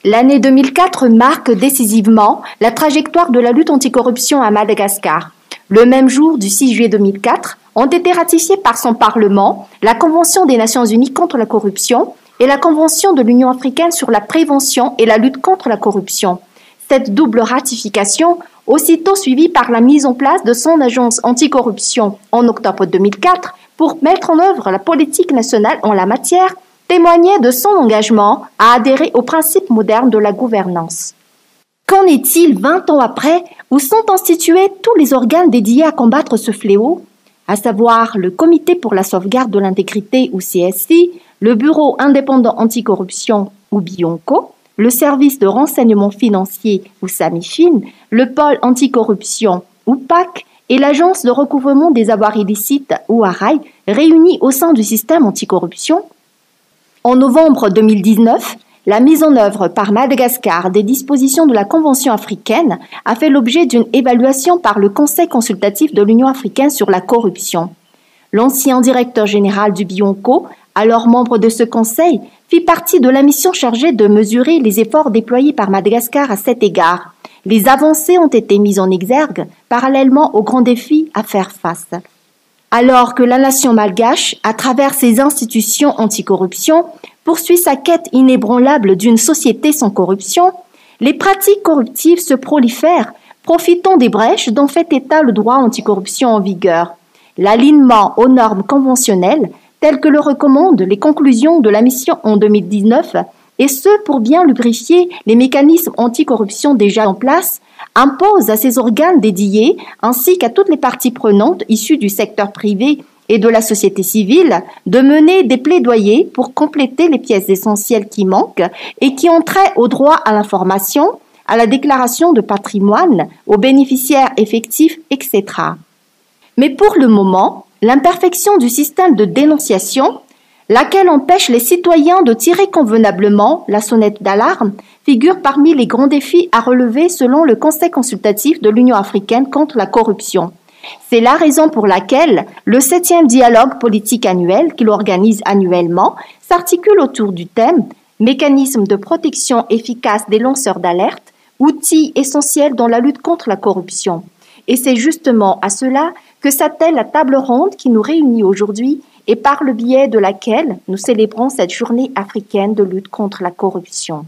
L'année 2004 marque décisivement la trajectoire de la lutte anticorruption à Madagascar. Le même jour du 6 juillet 2004, ont été ratifiées par son Parlement la Convention des Nations Unies contre la corruption et la Convention de l'Union africaine sur la prévention et la lutte contre la corruption. Cette double ratification, aussitôt suivie par la mise en place de son agence anticorruption en octobre 2004 pour mettre en œuvre la politique nationale en la matière, témoignait de son engagement à adhérer aux principes modernes de la gouvernance. Qu'en est-il 20 ans après, où sont institués tous les organes dédiés à combattre ce fléau, à savoir le Comité pour la sauvegarde de l'intégrité ou CSI, le Bureau indépendant anticorruption ou BIONCO, le Service de renseignement financier ou SAMIFIN, le Pôle anticorruption ou PAC et l'Agence de recouvrement des avoirs illicites ou ARAI, réunis au sein du système anticorruption? En novembre 2019, la mise en œuvre par Madagascar des dispositions de la Convention africaine a fait l'objet d'une évaluation par le Conseil consultatif de l'Union africaine sur la corruption. L'ancien directeur général du BIONCO, alors membre de ce conseil, fit partie de la mission chargée de mesurer les efforts déployés par Madagascar à cet égard. Les avancées ont été mises en exergue parallèlement aux grands défis à faire face. Alors que la nation malgache, à travers ses institutions anticorruption, poursuit sa quête inébranlable d'une société sans corruption, les pratiques corruptives se prolifèrent, profitant des brèches dont fait état le droit anticorruption en vigueur. L'alignement aux normes conventionnelles, telles que le recommandent les conclusions de la mission en 2019, et ce pour bien lubrifier les mécanismes anticorruption déjà en place, impose à ces organes dédiés, ainsi qu'à toutes les parties prenantes issues du secteur privé et de la société civile, de mener des plaidoyers pour compléter les pièces essentielles qui manquent et qui ont trait au droit à l'information, à la déclaration de patrimoine, aux bénéficiaires effectifs, etc. Mais pour le moment, l'imperfection du système de dénonciation, laquelle empêche les citoyens de tirer convenablement la sonnette d'alarme, figure parmi les grands défis à relever selon le Conseil consultatif de l'Union africaine contre la corruption. C'est la raison pour laquelle le 7e dialogue politique annuel, qu'il organise annuellement, s'articule autour du thème « Mécanisme de protection efficace des lanceurs d'alerte, outils essentiels dans la lutte contre la corruption ». Et c'est justement à cela que s'attelle la table ronde qui nous réunit aujourd'hui et par le biais de laquelle nous célébrons cette journée africaine de lutte contre la corruption.